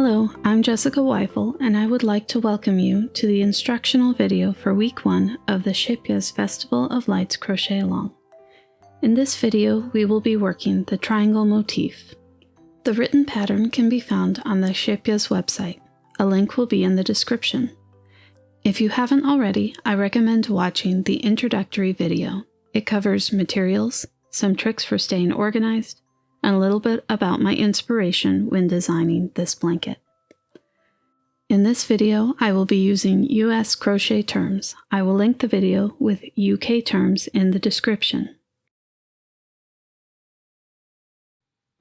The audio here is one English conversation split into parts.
Hello, I'm Jessica Weifel, and I would like to welcome you to the instructional video for week 1 of the Shepyas Festival of Lights Crochet Along. In this video, we will be working the triangle motif. The written pattern can be found on the Shepyas website. A link will be in the description. If you haven't already, I recommend watching the introductory video. It covers materials, some tricks for staying organized, and a little bit about my inspiration when designing this blanket. In this video, I will be using US crochet terms. I will link the video with UK terms in the description.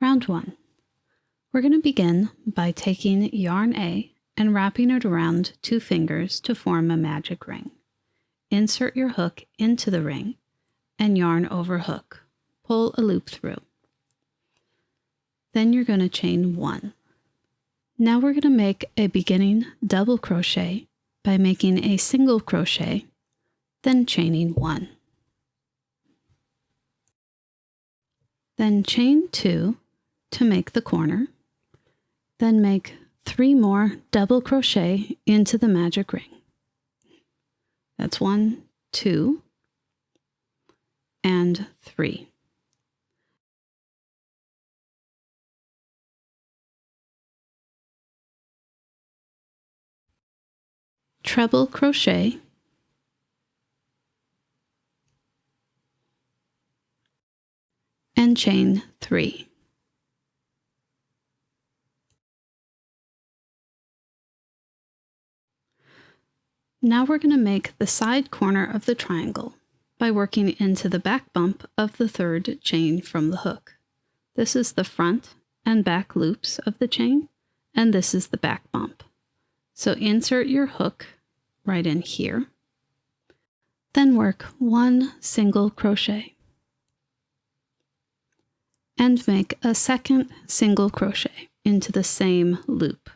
Round 1. We're going to begin by taking yarn A and wrapping it around 2 fingers to form a magic ring. Insert your hook into the ring and yarn over hook. Pull a loop through. Then you're going to chain 1. Now we're going to make a beginning double crochet by making a single crochet, then chaining 1. Then chain 2 to make the corner, then make 3 more double crochet into the magic ring. That's 1, 2, and 3. Treble crochet, and chain 3. Now we're going to make the side corner of the triangle by working into the back bump of the 3rd chain from the hook. This is the front and back loops of the chain, and this is the back bump. So insert your hook right in here, then work 1 single crochet, and make a 2nd single crochet into the same loop.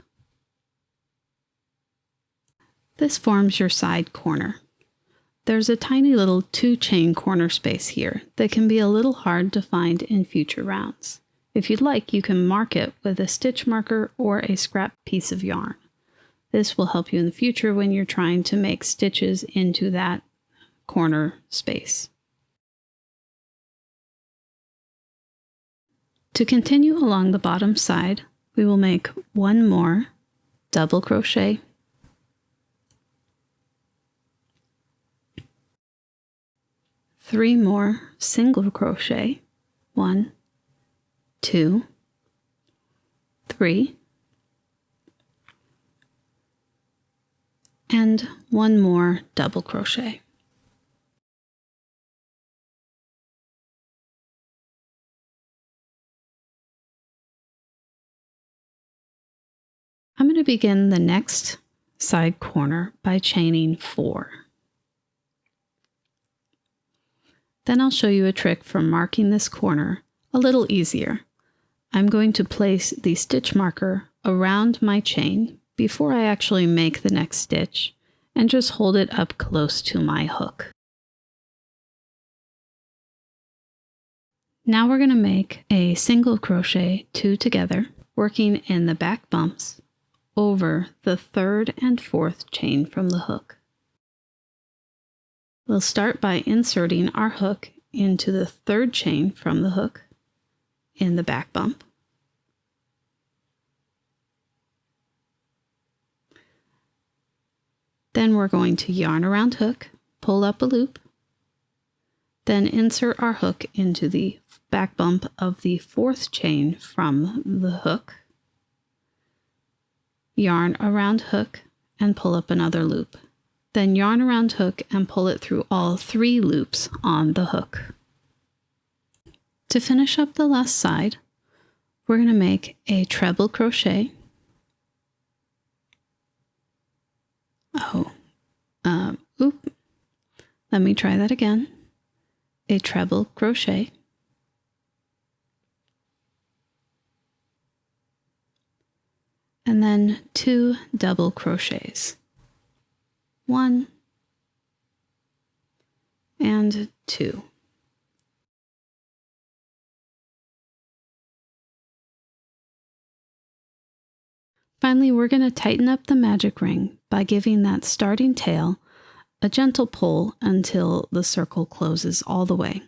This forms your side corner. There's a tiny little 2-chain corner space here that can be a little hard to find in future rounds. If you'd like, you can mark it with a stitch marker or a scrap piece of yarn. This will help you in the future when you're trying to make stitches into that corner space. To continue along the bottom side, we will make 1 more double crochet, 3 more single crochet, 1, 2, 3, and 1 more double crochet. I'm going to begin the next side corner by chaining 4. Then I'll show you a trick for marking this corner a little easier. I'm going to place the stitch marker around my chain before I actually make the next stitch and just hold it up close to my hook. Now we're going to make a single crochet 2 together, working in the back bumps over the 3rd and 4th chain from the hook. We'll start by inserting our hook into the 3rd chain from the hook in the back bump. Then we're going to yarn around hook, pull up a loop, then insert our hook into the back bump of the 4th chain from the hook, yarn around hook, and pull up another loop. Then yarn around hook and pull it through all 3 loops on the hook. To finish up the last side, we're going to make a treble crochet. Let me try that again. A treble crochet, and then 2 double crochets, 1 and 2. Finally, we're going to tighten up the magic ring by giving that starting tail a gentle pull until the circle closes all the way.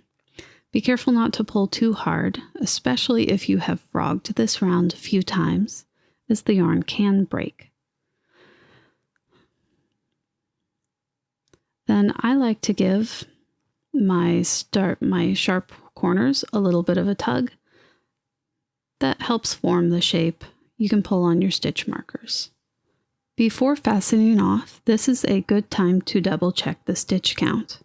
Be careful not to pull too hard, especially if you have frogged this round a few times, as the yarn can break. Then I like to give my sharp corners a little bit of a tug. That helps form the shape. You can pull on your stitch markers. Before fastening off, this is a good time to double check the stitch count.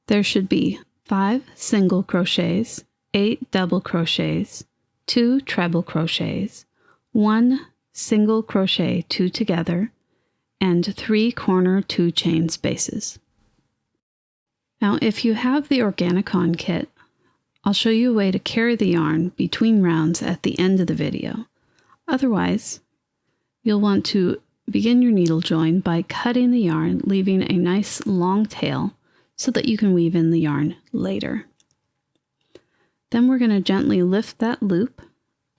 There should be 5 single crochets, 8 double crochets, 2 treble crochets, 1 single crochet 2 together, and 3 corner 2 chain spaces. Now, if you have the Organicon kit, I'll show you a way to carry the yarn between rounds at the end of the video. Otherwise, you'll want to begin your needle join by cutting the yarn, leaving a nice long tail so that you can weave in the yarn later. Then we're going to gently lift that loop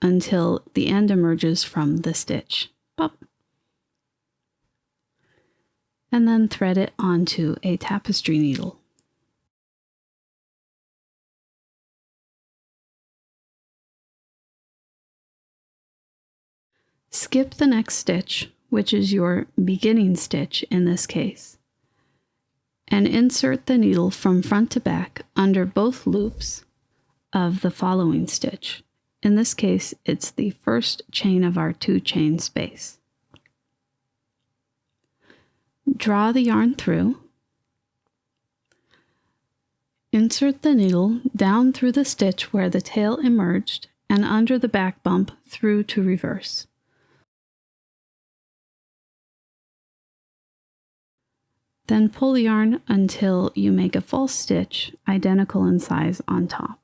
until the end emerges from the stitch. Pop. And then thread it onto a tapestry needle. Skip the next stitch, which is your beginning stitch in this case, and insert the needle from front to back under both loops of the following stitch. In this case, it's the first chain of our 2 chain space. Draw the yarn through. Insert the needle down through the stitch where the tail emerged and under the back bump through to reverse. Then pull the yarn until you make a false stitch identical in size on top.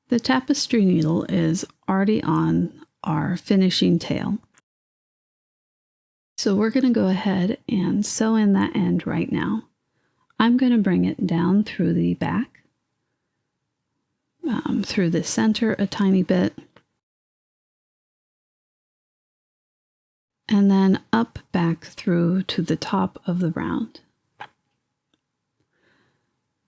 The tapestry needle is already on our finishing tail. So we're going to go ahead and sew in that end right now. I'm going to bring it down through the back, through the center a tiny bit, and then up back through to the top of the round.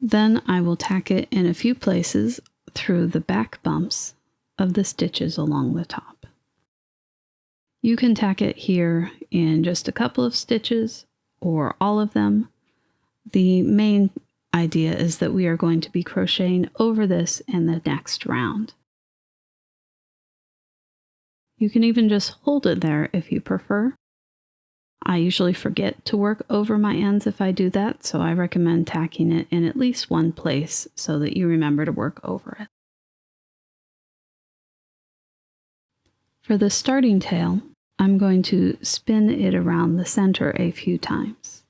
Then I will tack it in a few places through the back bumps of the stitches along the top. You can tack it here in just a couple of stitches or all of them. The main idea is that we are going to be crocheting over this in the next round. You can even just hold it there if you prefer. I usually forget to work over my ends if I do that, so I recommend tacking it in at least one place so that you remember to work over it. For the starting tail, I'm going to spin it around the center a few times.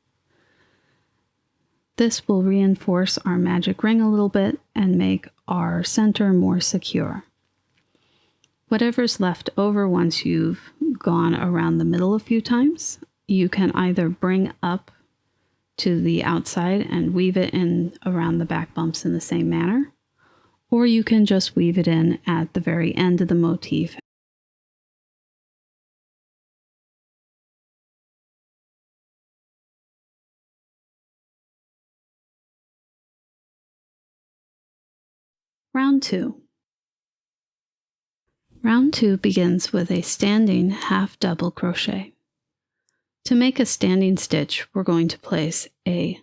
This will reinforce our magic ring a little bit and make our center more secure. Whatever's left over once you've gone around the middle a few times, you can either bring up to the outside and weave it in around the back bumps in the same manner, or you can just weave it in at the very end of the motif. Round 2. Round 2 begins with a standing half double crochet. To make a standing stitch, we're going to place a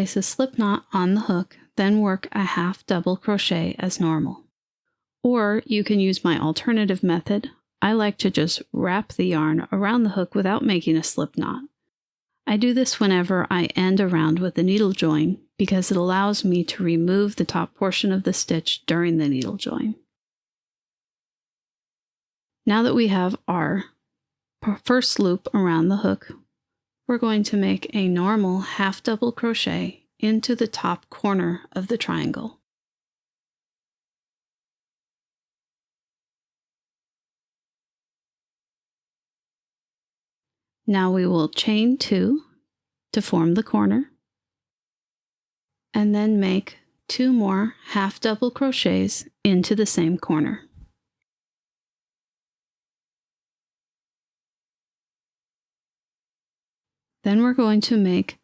slip knot on the hook, then work a half double crochet as normal. Or you can use my alternative method. I like to just wrap the yarn around the hook without making a slip knot. I do this whenever I end a round with a needle join because it allows me to remove the top portion of the stitch during the needle join. Now that we have our first loop around the hook, we're going to make a normal half double crochet into the top corner of the triangle. Now we will chain 2 to form the corner, and then make 2 more half double crochets into the same corner. Then we're going to make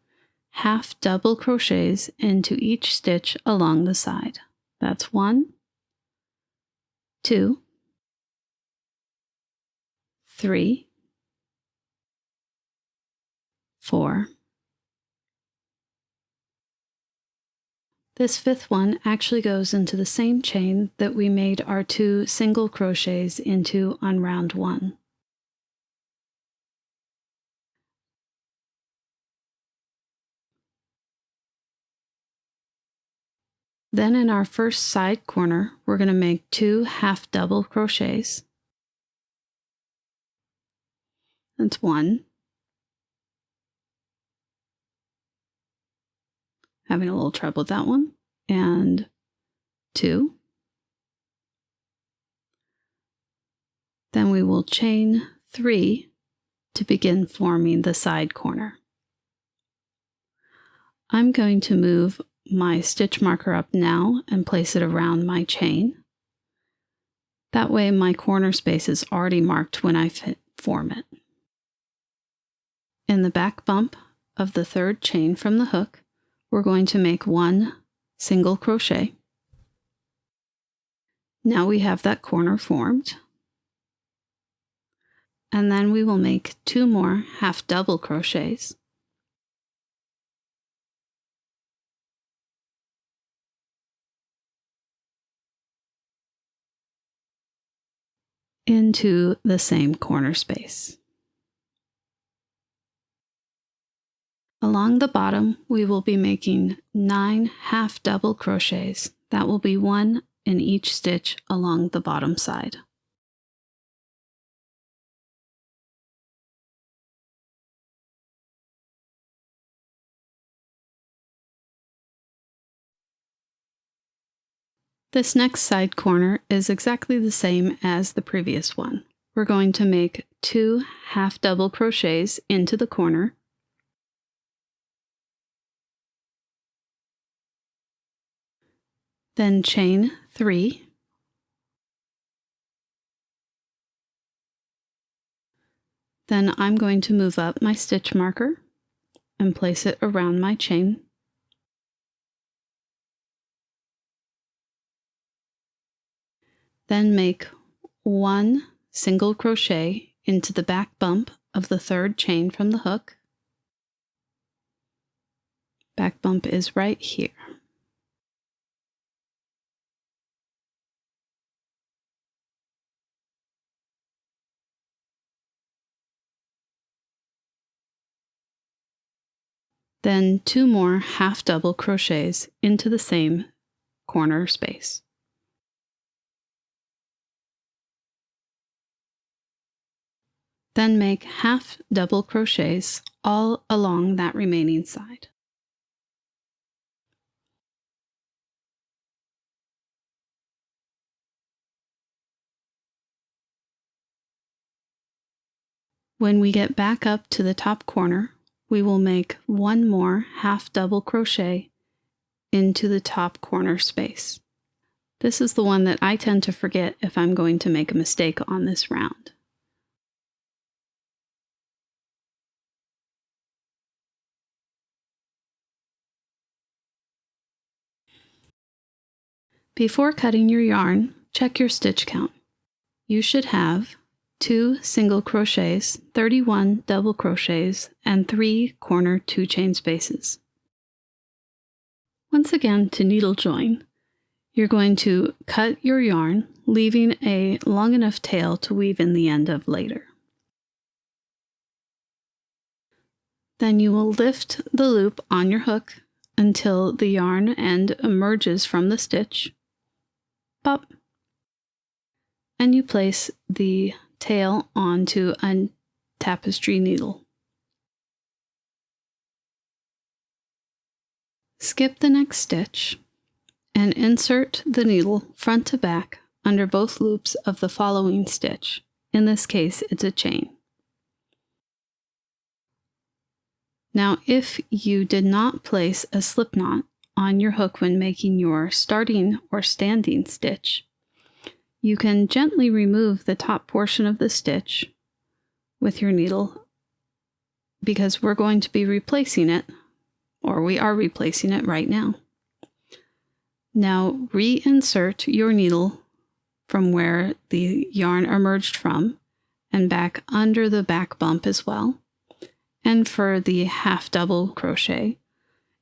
half double crochets into each stitch along the side. That's 1, 2, 3, 4. This fifth one actually goes into the same chain that we made our 2 single crochets into on round 1. Then in our first side corner, we're going to make 2 half double crochets. That's 1. Having a little trouble with that one. And 2. Then we will chain 3 to begin forming the side corner. I'm going to move my stitch marker up now and place it around my chain. That way my corner space is already marked when I form it. In the back bump of the third chain from the hook, we're going to make 1 single crochet. Now we have that corner formed. And then we will make 2 more half double crochets. Into the same corner space. Along the bottom, we will be making 9 half double crochets. That will be 1 in each stitch along the bottom side. This next side corner is exactly the same as the previous one. We're going to make 2 half double crochets into the corner. Then chain 3. Then I'm going to move up my stitch marker and place it around my chain. Then make 1 single crochet into the back bump of the third chain from the hook. Back bump is right here. Then 2 more half double crochets into the same corner space. Then make half double crochets all along that remaining side. When we get back up to the top corner, we will make 1 more half double crochet into the top corner space. This is the one that I tend to forget if I'm going to make a mistake on this round. Before cutting your yarn, check your stitch count. You should have 2 single crochets, 31 double crochets, and 3 corner 2 chain spaces. Once again, to needle join, you're going to cut your yarn, leaving a long enough tail to weave in the end of later. Then you will lift the loop on your hook until the yarn end emerges from the stitch. Pop. And you place the tail onto a tapestry needle. Skip the next stitch and insert the needle front to back under both loops of the following stitch. In this case, it's a chain. Now, if you did not place a slip knot on your hook when making your starting or standing stitch, you can gently remove the top portion of the stitch with your needle because we're going to be replacing it, or we are replacing it right now. Now reinsert your needle from where the yarn emerged from and back under the back bump as well. And for the half double crochet,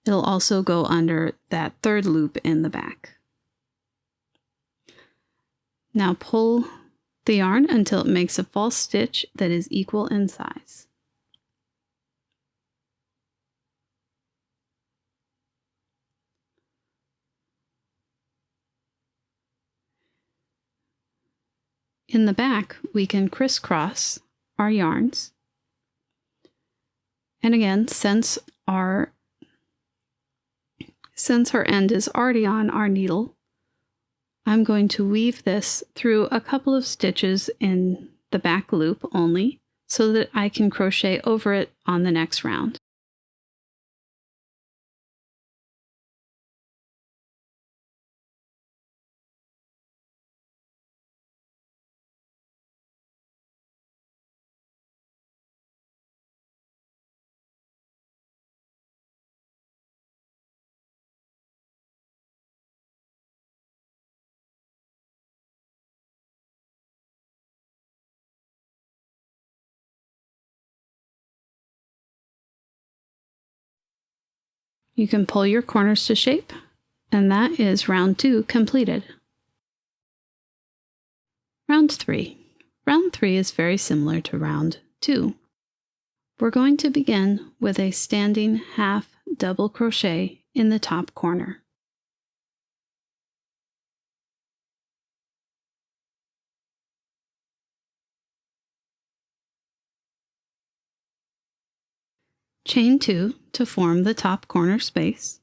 it'll also go under that third loop in the back. Now pull the yarn until it makes a false stitch that is equal in size. In the back, we can crisscross our yarns. And again, since our end is already on our needle, I'm going to weave this through a couple of stitches in the back loop only so that I can crochet over it on the next round. You can pull your corners to shape, and that is round 2 completed. Round 3. Round 3 is very similar to round 2. We're going to begin with a standing half double crochet in the top corner. Chain 2 to form the top corner space.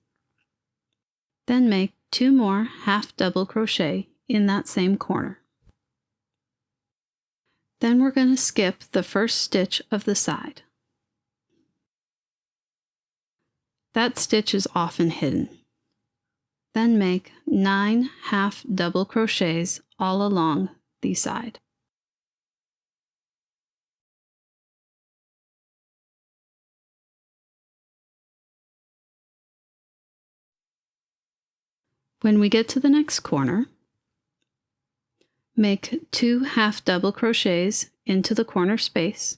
Then make 2 more half double crochet in that same corner. Then we're going to skip the first stitch of the side. That stitch is often hidden. Then make 9 half double crochets all along the side. When we get to the next corner, make 2 half double crochets into the corner space.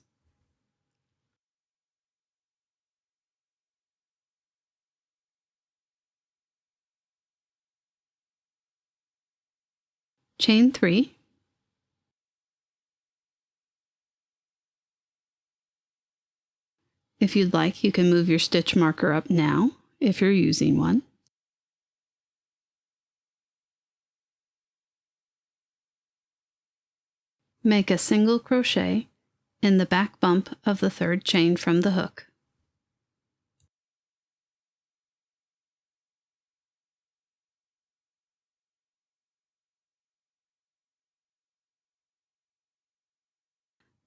Chain 3. If you'd like, you can move your stitch marker up now if you're using one. Make a single crochet in the back bump of the third chain from the hook.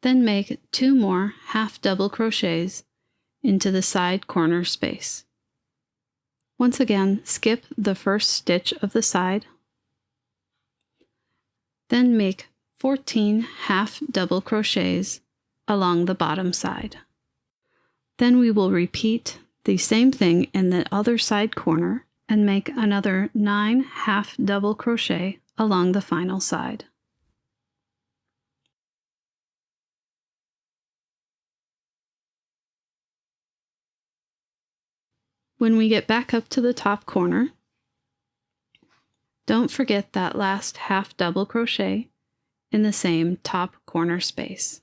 Then make 2 more half double crochets into the side corner space. Once again, skip the first stitch of the side. Then make 14 half double crochets along the bottom side. Then we will repeat the same thing in the other side corner and make another 9 half double crochet along the final side. When we get back up to the top corner, don't forget that last half double crochet in the same top corner space.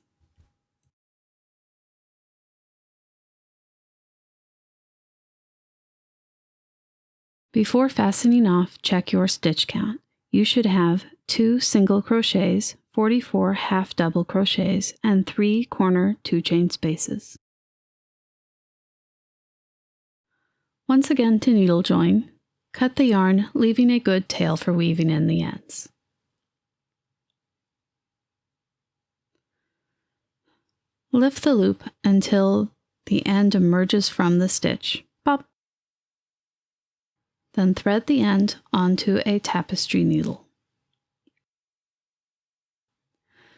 Before fastening off, check your stitch count. You should have 2 single crochets, 44 half double crochets, and 3 corner 2-chain spaces. Once again to needle join, cut the yarn, leaving a good tail for weaving in the ends. Lift the loop until the end emerges from the stitch. Pop. Then thread the end onto a tapestry needle.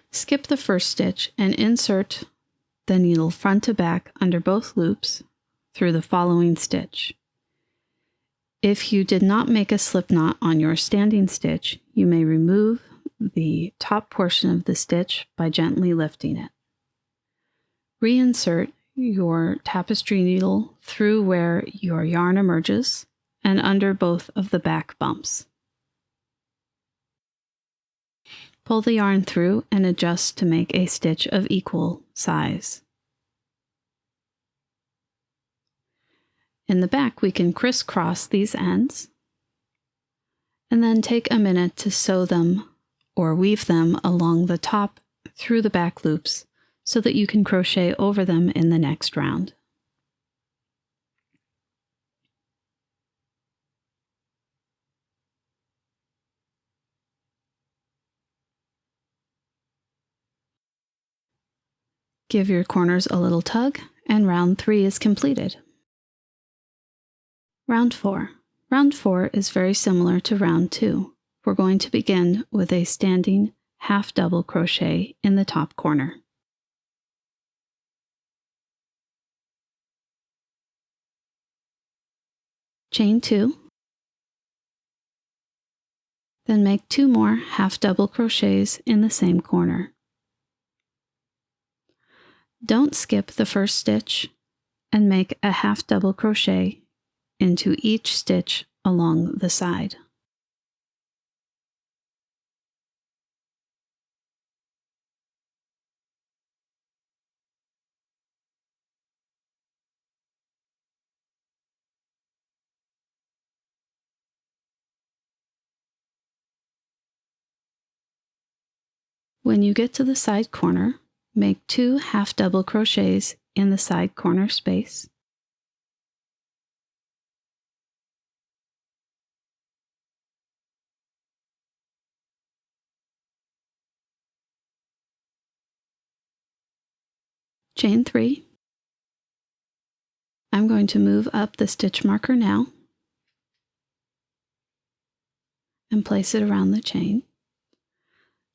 Skip the first stitch and insert the needle front to back under both loops through the following stitch. If you did not make a slip knot on your standing stitch, you may remove the top portion of the stitch by gently lifting it. Reinsert your tapestry needle through where your yarn emerges and under both of the back bumps. Pull the yarn through and adjust to make a stitch of equal size. In the back, we can crisscross these ends and then take a minute to sew them or weave them along the top through the back loops so that you can crochet over them in the next round. Give your corners a little tug, and round 3 is completed. Round 4. Round 4 is very similar to round 2. We're going to begin with a standing half double crochet in the top corner. Chain 2. Then make 2 more half double crochets in the same corner. Don't skip the first stitch and make a half double crochet into each stitch along the side. When you get to the side corner, make 2 half double crochets in the side corner space. Chain 3. I'm going to move up the stitch marker now and place it around the chain.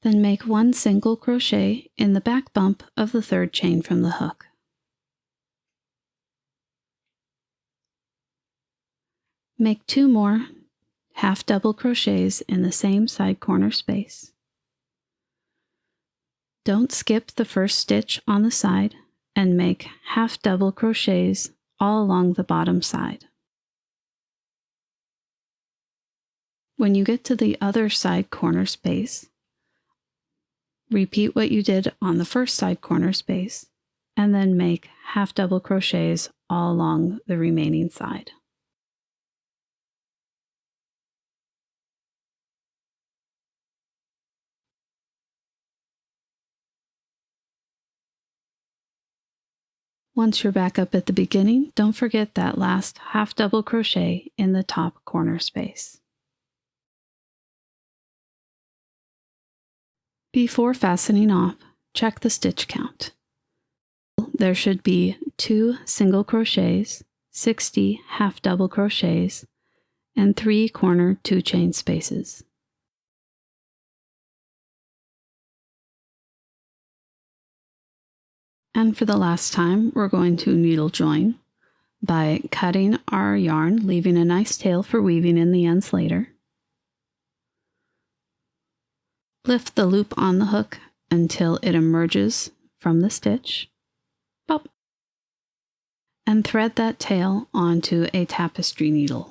Then make 1 single crochet in the back bump of the third chain from the hook. Make 2 more half double crochets in the same side corner space. Don't skip the first stitch on the side and make half double crochets all along the bottom side. When you get to the other side corner space, repeat what you did on the first side corner space, and then make half double crochets all along the remaining side. Once you're back up at the beginning, don't forget that last half double crochet in the top corner space. Before fastening off, check the stitch count. There should be 2 single crochets, 60 half double crochets, and 3 corner 2 chain spaces. And for the last time, we're going to needle join by cutting our yarn, leaving a nice tail for weaving in the ends later. Lift the loop on the hook until it emerges from the stitch. Pop. And thread that tail onto a tapestry needle.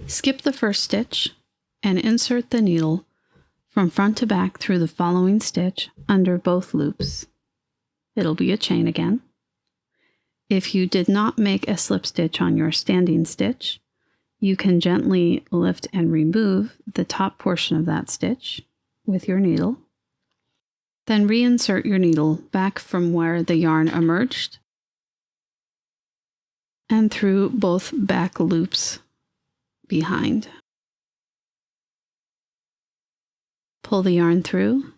Skip the first stitch and insert the needle from front to back through the following stitch under both loops. It'll be a chain again. If you did not make a slip stitch on your standing stitch, you can gently lift and remove the top portion of that stitch with your needle. Then reinsert your needle back from where the yarn emerged and through both back loops behind. Pull the yarn through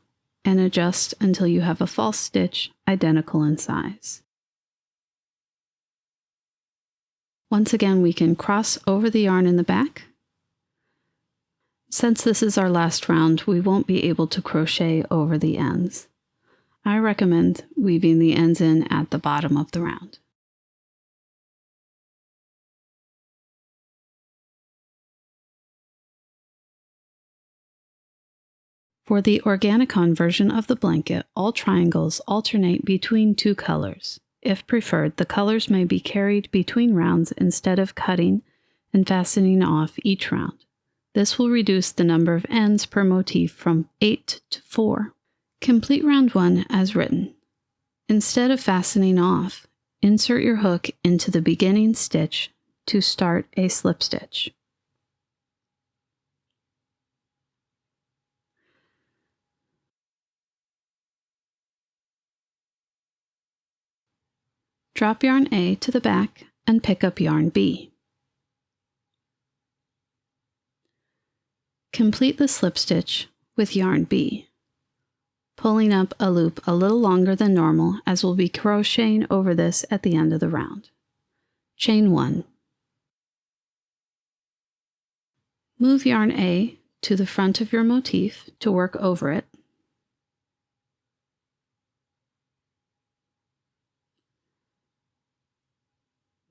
and adjust until you have a false stitch identical in size. Once again, we can cross over the yarn in the back. Since this is our last round, we won't be able to crochet over the ends. I recommend weaving the ends in at the bottom of the round. For the Organicon version of the blanket, all triangles alternate between two colors. If preferred, the colors may be carried between rounds instead of cutting and fastening off each round. This will reduce the number of ends per motif from 8 to 4. Complete round 1 as written. Instead of fastening off, insert your hook into the beginning stitch to start a slip stitch. Drop yarn A to the back and pick up yarn B. Complete the slip stitch with yarn B, pulling up a loop a little longer than normal as we'll be crocheting over this at the end of the round. Chain 1. Move yarn A to the front of your motif to work over it.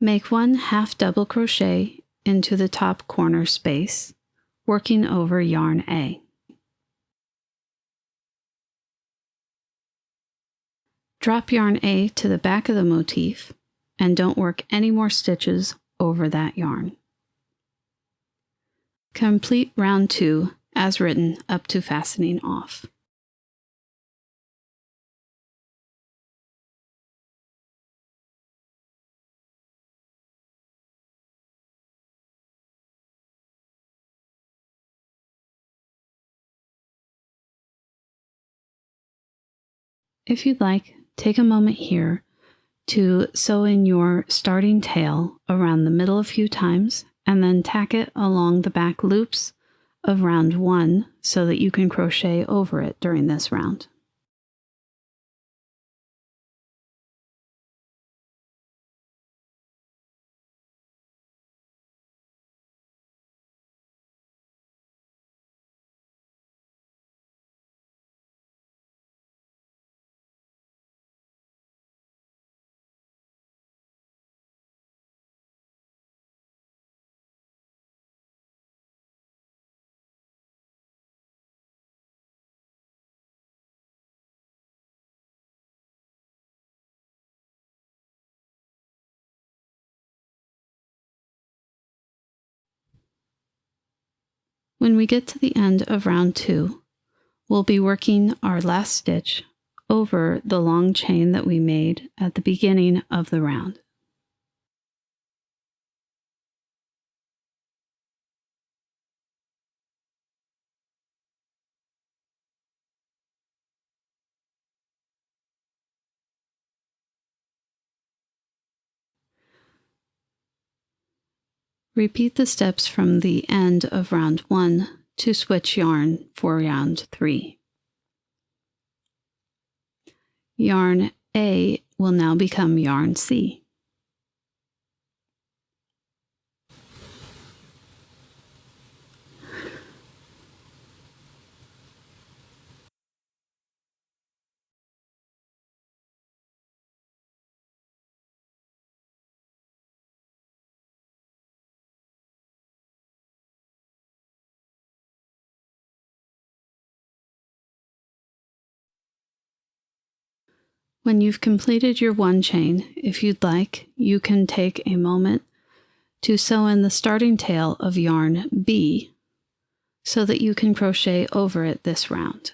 Make 1 half double crochet into the top corner space, working over yarn A. Drop yarn A to the back of the motif and don't work any more stitches over that yarn. Complete round 2 as written up to fastening off. If you'd like, take a moment here to sew in your starting tail around the middle a few times and then tack it along the back loops of round 1 so that you can crochet over it during this round. When we get to the end of round 2, we'll be working our last stitch over the long chain that we made at the beginning of the round. Repeat the steps from the end of round 1 to switch yarn for round 3. Yarn A will now become yarn C. When you've completed your 1 chain, if you'd like, you can take a moment to sew in the starting tail of yarn B so that you can crochet over it this round.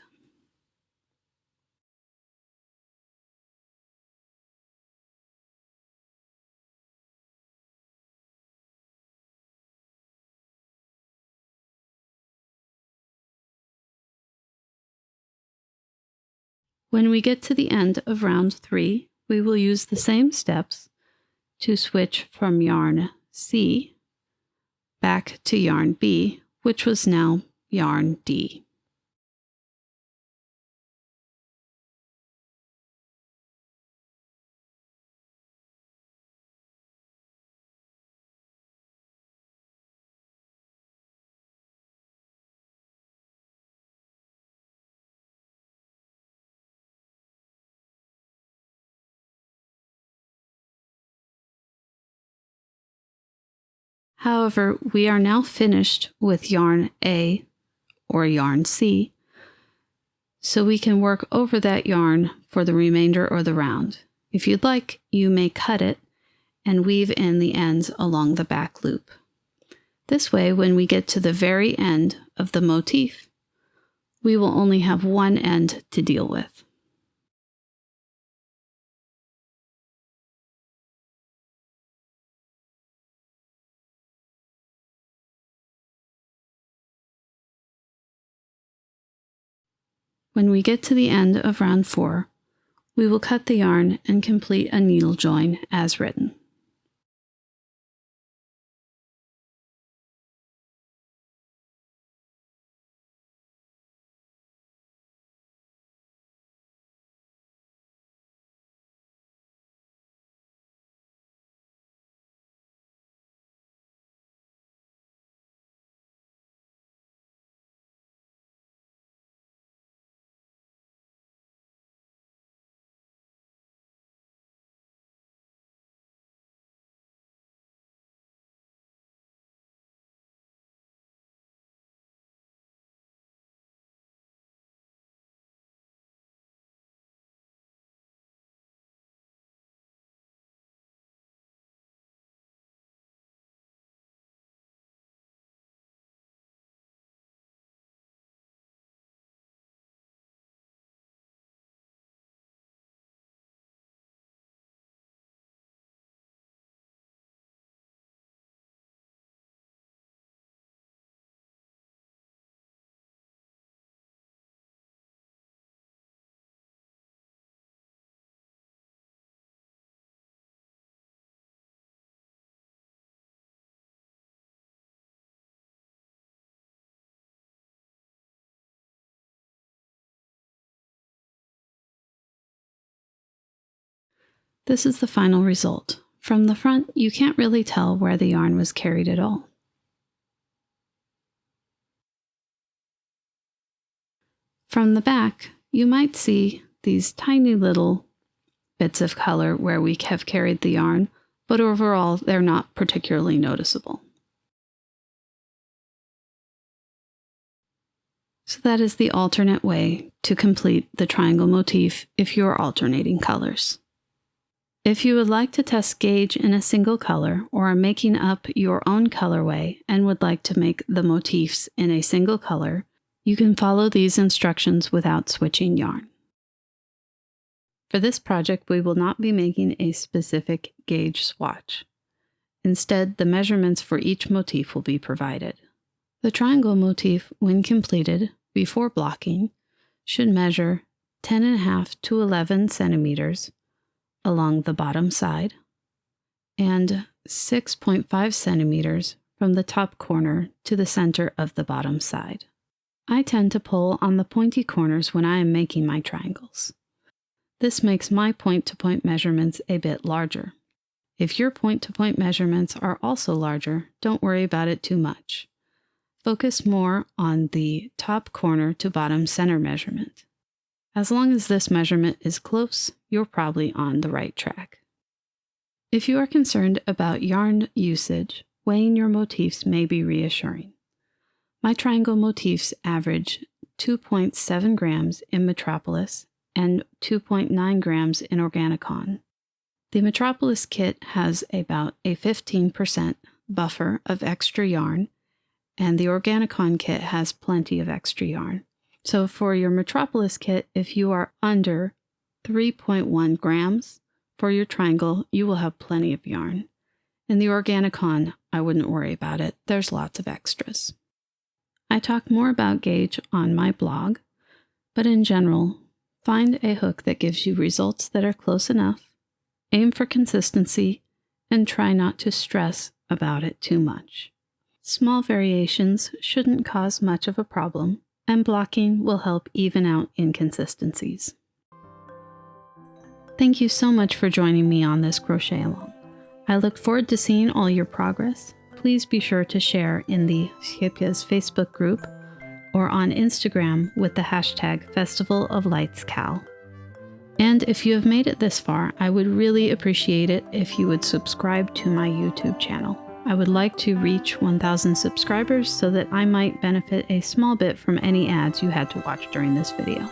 When we get to the end of round 3, we will use the same steps to switch from yarn C back to yarn B, which was now yarn D. However, we are now finished with yarn A or yarn C, so we can work over that yarn for the remainder of the round. If you'd like, you may cut it and weave in the ends along the back loop. This way, when we get to the very end of the motif, we will only have one end to deal with. When we get to the end of round 4, we will cut the yarn and complete a needle join as written. This is the final result. From the front, you can't really tell where the yarn was carried at all. From the back, you might see these tiny little bits of color where we have carried the yarn, but overall they're not particularly noticeable. So that is the alternate way to complete the triangle motif if you are alternating colors. If you would like to test gauge in a single color or are making up your own colorway and would like to make the motifs in a single color, you can follow these instructions without switching yarn. For this project, we will not be making a specific gauge swatch. Instead, the measurements for each motif will be provided. The triangle motif, when completed before blocking, should measure 10.5 to 11 centimeters along the bottom side and 6.5 centimeters from the top corner to the center of the bottom side. I tend to pull on the pointy corners when I am making my triangles. This makes my point-to-point measurements a bit larger. If your point-to-point measurements are also larger, don't worry about it too much. Focus more on the top corner to bottom center measurement. As long as this measurement is close, you're probably on the right track. If you are concerned about yarn usage, weighing your motifs may be reassuring. My triangle motifs average 2.7 grams in Metropolis and 2.9 grams in Organicon. The Metropolis kit has about a 15% buffer of extra yarn, and the Organicon kit has plenty of extra yarn. So for your Metropolis kit, if you are under 3.1 grams for your triangle, you will have plenty of yarn. In the Organicon, I wouldn't worry about it. There's lots of extras. I talk more about gauge on my blog, but in general, find a hook that gives you results that are close enough, aim for consistency, and try not to stress about it too much. Small variations shouldn't cause much of a problem, and blocking will help even out inconsistencies. Thank you so much for joining me on this crochet along. I look forward to seeing all your progress. Please be sure to share in the Schypja's Facebook group or on Instagram with the hashtag Festival of Lights Cal. And if you have made it this far, I would really appreciate it if you would subscribe to my YouTube channel. I would like to reach 1,000 subscribers so that I might benefit a small bit from any ads you had to watch during this video.